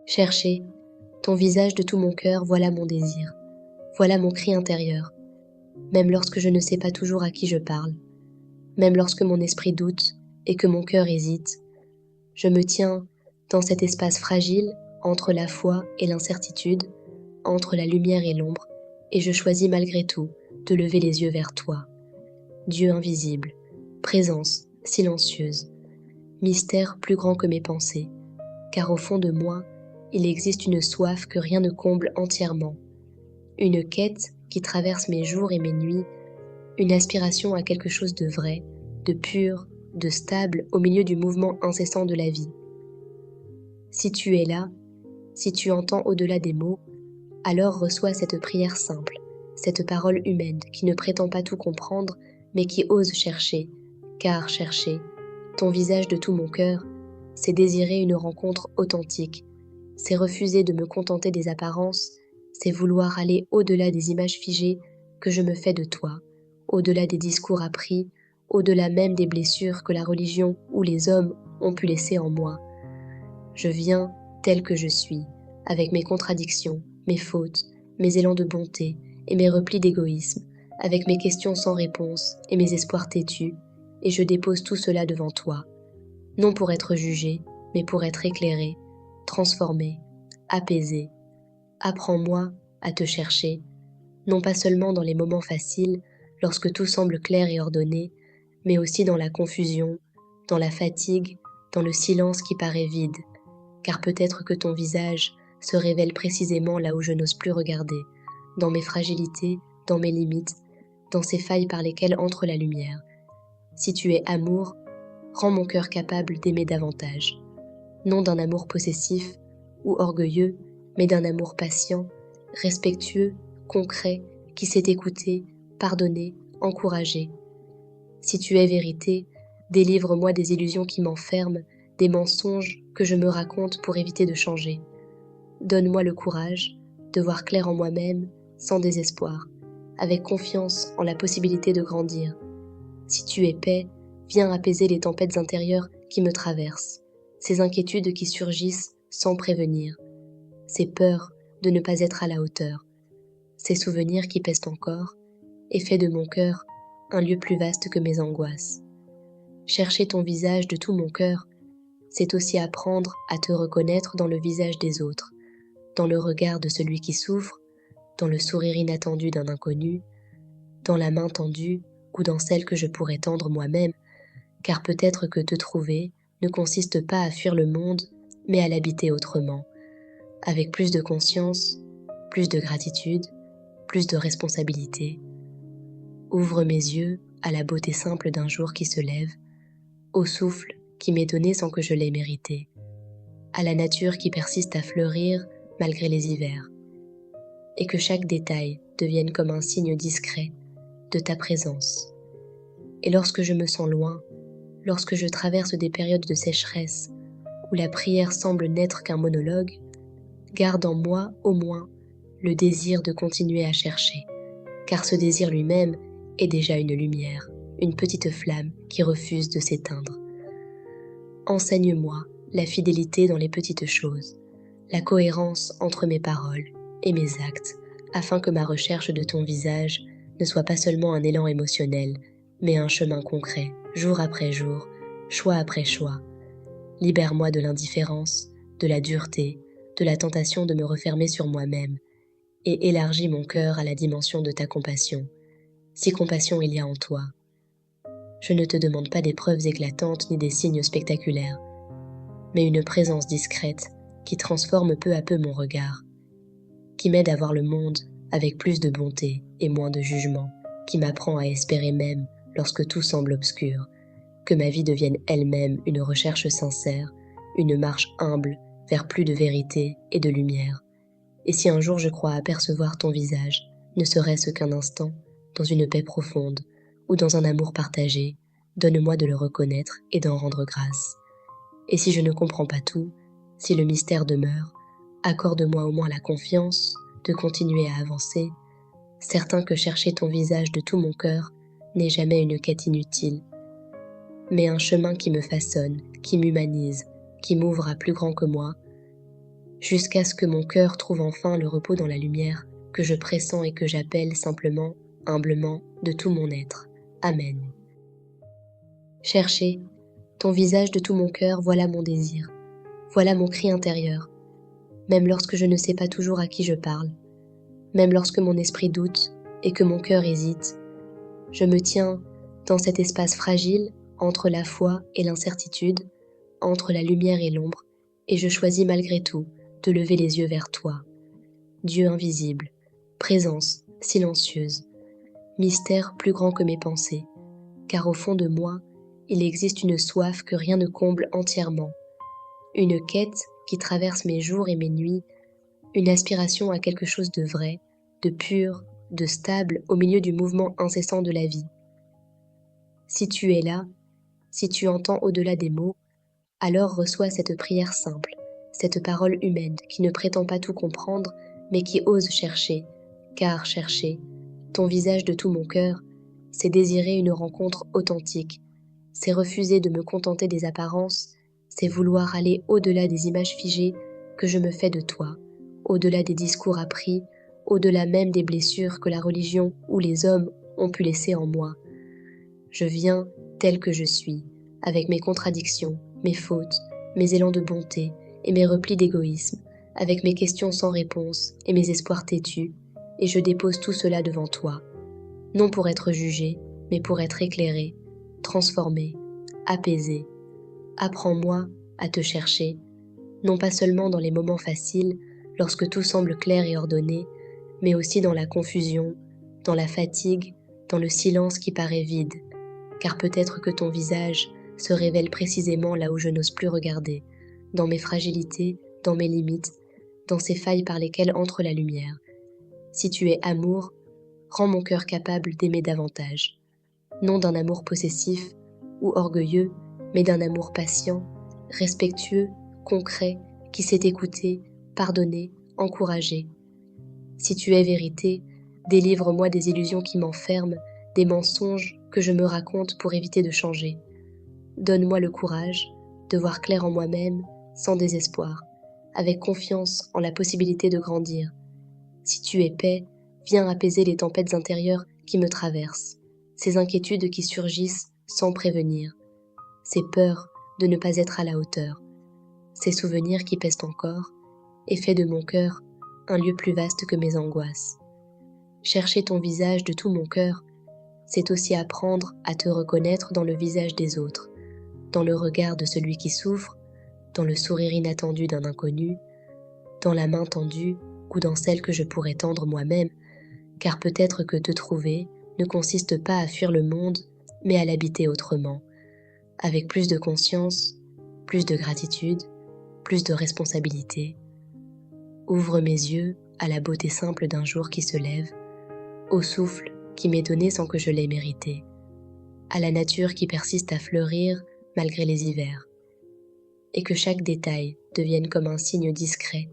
Chercher ton visage de tout mon cœur, voilà mon désir, voilà mon cri intérieur, même lorsque je ne sais pas toujours à qui je parle, même lorsque mon esprit doute et que mon cœur hésite, je me tiens dans cet espace fragile entre la foi et l'incertitude, entre la lumière et l'ombre, et je choisis malgré tout de lever les yeux vers toi. Dieu invisible, présence silencieuse, mystère plus grand que mes pensées, car au fond de moi, il existe une soif que rien ne comble entièrement, une quête qui traverse mes jours et mes nuits, une aspiration à quelque chose de vrai, de pur, de stable au milieu du mouvement incessant de la vie. Si tu es là, si tu entends au-delà des mots, alors reçois cette prière simple, cette parole humaine qui ne prétend pas tout comprendre, mais qui ose chercher, car chercher, ton visage de tout mon cœur, c'est désirer une rencontre authentique, c'est refuser de me contenter des apparences, c'est vouloir aller au-delà des images figées que je me fais de toi, au-delà des discours appris, au-delà même des blessures que la religion ou les hommes ont pu laisser en moi. Je viens tel que je suis, avec mes contradictions, mes fautes, mes élans de bonté et mes replis d'égoïsme, avec mes questions sans réponse et mes espoirs têtus, et je dépose tout cela devant toi, non pour être jugé, mais pour être éclairé, transformé, apaisé. Apprends-moi à te chercher, non pas seulement dans les moments faciles, lorsque tout semble clair et ordonné, mais aussi dans la confusion, dans la fatigue, dans le silence qui paraît vide, car peut-être que ton visage se révèle précisément là où je n'ose plus regarder, dans mes fragilités, dans mes limites, dans ces failles par lesquelles entre la lumière. Si tu es amour, rends mon cœur capable d'aimer davantage, non d'un amour possessif ou orgueilleux, mais d'un amour patient, respectueux, concret, qui sait écouter, pardonner, encourager. Si tu es vérité, délivre-moi des illusions qui m'enferment, des mensonges que je me raconte pour éviter de changer. Donne-moi le courage de voir clair en moi-même, sans désespoir, avec confiance en la possibilité de grandir. Si tu es paix, viens apaiser les tempêtes intérieures qui me traversent, ces inquiétudes qui surgissent sans prévenir, ces peurs de ne pas être à la hauteur, ces souvenirs qui pèsent encore et fait de mon cœur un lieu plus vaste que mes angoisses. Chercher ton visage de tout mon cœur, c'est aussi apprendre à te reconnaître dans le visage des autres, dans le regard de celui qui souffre, dans le sourire inattendu d'un inconnu, dans la main tendue ou dans celle que je pourrais tendre moi-même, car peut-être que te trouver ne consiste pas à fuir le monde, mais à l'habiter autrement, avec plus de conscience, plus de gratitude, plus de responsabilité. Ouvre mes yeux à la beauté simple d'un jour qui se lève, au souffle qui m'est donné sans que je l'aie mérité, à la nature qui persiste à fleurir malgré les hivers, et que chaque détail devienne comme un signe discret de ta présence. Et lorsque je me sens loin, lorsque je traverse des périodes de sécheresse, où la prière semble n'être qu'un monologue, garde en moi au moins le désir de continuer à chercher, car ce désir lui-même est déjà une lumière, une petite flamme qui refuse de s'éteindre. Enseigne-moi la fidélité dans les petites choses, la cohérence entre mes paroles et mes actes, afin que ma recherche de ton visage ne soit pas seulement un élan émotionnel, mais un chemin concret, jour après jour, choix après choix. Libère-moi de l'indifférence, de la dureté, de la tentation de me refermer sur moi-même, et élargis mon cœur à la dimension de ta compassion, si compassion il y a en toi. Je ne te demande pas des preuves éclatantes ni des signes spectaculaires, mais une présence discrète qui transforme peu à peu mon regard, qui m'aide à voir le monde avec plus de bonté et moins de jugement, qui m'apprend à espérer même lorsque tout semble obscur, que ma vie devienne elle-même une recherche sincère, une marche humble vers plus de vérité et de lumière. Et si un jour je crois apercevoir ton visage, ne serait-ce qu'un instant, dans une paix profonde ou dans un amour partagé, donne-moi de le reconnaître et d'en rendre grâce. Et si je ne comprends pas tout, si le mystère demeure, accorde-moi au moins la confiance de continuer à avancer, certain que chercher ton visage de tout mon cœur n'est jamais une quête inutile, mais un chemin qui me façonne, qui m'humanise, qui m'ouvre à plus grand que moi, jusqu'à ce que mon cœur trouve enfin le repos dans la lumière que je pressens et que j'appelle simplement, humblement, de tout mon être. Amen. Chercher ton visage de tout mon cœur, voilà mon désir, voilà mon cri intérieur, même lorsque je ne sais pas toujours à qui je parle, même lorsque mon esprit doute et que mon cœur hésite, je me tiens dans cet espace fragile entre la foi et l'incertitude, entre la lumière et l'ombre, et je choisis malgré tout de lever les yeux vers toi. Dieu invisible, présence silencieuse, mystère plus grand que mes pensées, car au fond de moi, il existe une soif que rien ne comble entièrement, une quête qui traverse mes jours et mes nuits, une aspiration à quelque chose de vrai, de pur, de stable au milieu du mouvement incessant de la vie. Si tu es là, si tu entends au-delà des mots, alors reçois cette prière simple, cette parole humaine qui ne prétend pas tout comprendre, mais qui ose chercher, car chercher, ton visage de tout mon cœur, c'est désirer une rencontre authentique, c'est refuser de me contenter des apparences, c'est vouloir aller au-delà des images figées que je me fais de toi, au-delà des discours appris, au-delà même des blessures que la religion ou les hommes ont pu laisser en moi. Je viens tel que je suis, avec mes contradictions, mes fautes, mes élans de bonté et mes replis d'égoïsme, avec mes questions sans réponse et mes espoirs têtus, et je dépose tout cela devant toi, non pour être jugé, mais pour être éclairé, transformé, apaisé. Apprends-moi à te chercher, non pas seulement dans les moments faciles, lorsque tout semble clair et ordonné, mais aussi dans la confusion, dans la fatigue, dans le silence qui paraît vide, car peut-être que ton visage se révèle précisément là où je n'ose plus regarder, dans mes fragilités, dans mes limites, dans ces failles par lesquelles entre la lumière. Si tu es amour, rends mon cœur capable d'aimer davantage, non d'un amour possessif ou orgueilleux, mais d'un amour patient, respectueux, concret, qui sait écouter, pardonner, encourager. Si tu es vérité, délivre-moi des illusions qui m'enferment, des mensonges que je me raconte pour éviter de changer. Donne-moi le courage de voir clair en moi-même, sans désespoir, avec confiance en la possibilité de grandir. Si tu es paix, viens apaiser les tempêtes intérieures qui me traversent, ces inquiétudes qui surgissent sans prévenir, ces peurs de ne pas être à la hauteur, ces souvenirs qui pèsent encore, et fais de mon cœur un lieu plus vaste que mes angoisses. Chercher ton visage de tout mon cœur, c'est aussi apprendre à te reconnaître dans le visage des autres, dans le regard de celui qui souffre, dans le sourire inattendu d'un inconnu, dans la main tendue ou dans celle que je pourrais tendre moi-même, car peut-être que te trouver ne consiste pas à fuir le monde, mais à l'habiter autrement, avec plus de conscience, plus de gratitude, plus de responsabilité. Ouvre mes yeux à la beauté simple d'un jour qui se lève, au souffle qui m'est donné sans que je l'aie mérité, à la nature qui persiste à fleurir malgré les hivers, et que chaque détail devienne comme un signe discret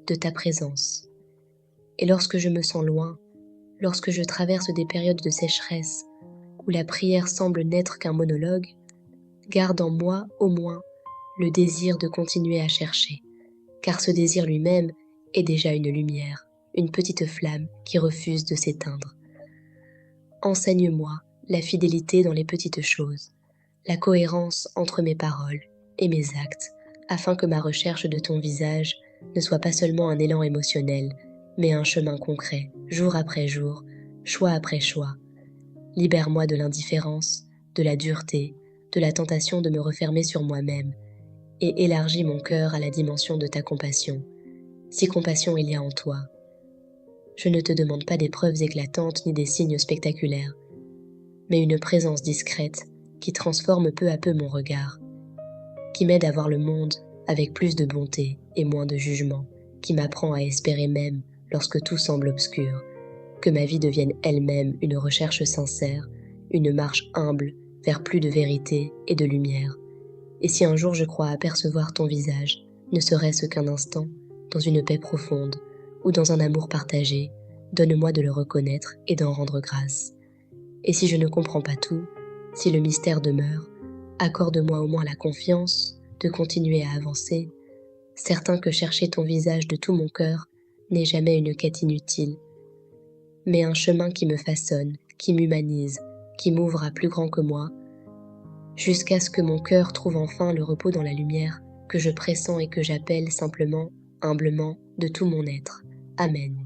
de ta présence. Et lorsque je me sens loin, lorsque je traverse des périodes de sécheresse, où la prière semble n'être qu'un monologue, garde en moi au moins le désir de continuer à chercher, car ce désir lui-même est déjà une lumière, une petite flamme qui refuse de s'éteindre. Enseigne-moi la fidélité dans les petites choses, la cohérence entre mes paroles et mes actes, afin que ma recherche de ton visage ne soit pas seulement un élan émotionnel, mais un chemin concret, jour après jour, choix après choix. Libère-moi de l'indifférence, de la dureté, de la tentation de me refermer sur moi-même, et élargis mon cœur à la dimension de ta compassion, si compassion il y a en toi. Je ne te demande pas des preuves éclatantes ni des signes spectaculaires, mais une présence discrète qui transforme peu à peu mon regard, qui m'aide à voir le monde avec plus de bonté et moins de jugement, qui m'apprend à espérer même lorsque tout semble obscur, que ma vie devienne elle-même une recherche sincère, une marche humble vers plus de vérité et de lumière. Et si un jour je crois apercevoir ton visage, ne serait-ce qu'un instant, dans une paix profonde ou dans un amour partagé, donne-moi de le reconnaître et d'en rendre grâce. Et si je ne comprends pas tout, si le mystère demeure, accorde-moi au moins la confiance de continuer à avancer, certain que chercher ton visage de tout mon cœur n'est jamais une quête inutile, mais un chemin qui me façonne, qui m'humanise, qui m'ouvre à plus grand que moi, jusqu'à ce que mon cœur trouve enfin le repos dans la lumière que je pressens et que j'appelle simplement, humblement, de tout mon être. Amen.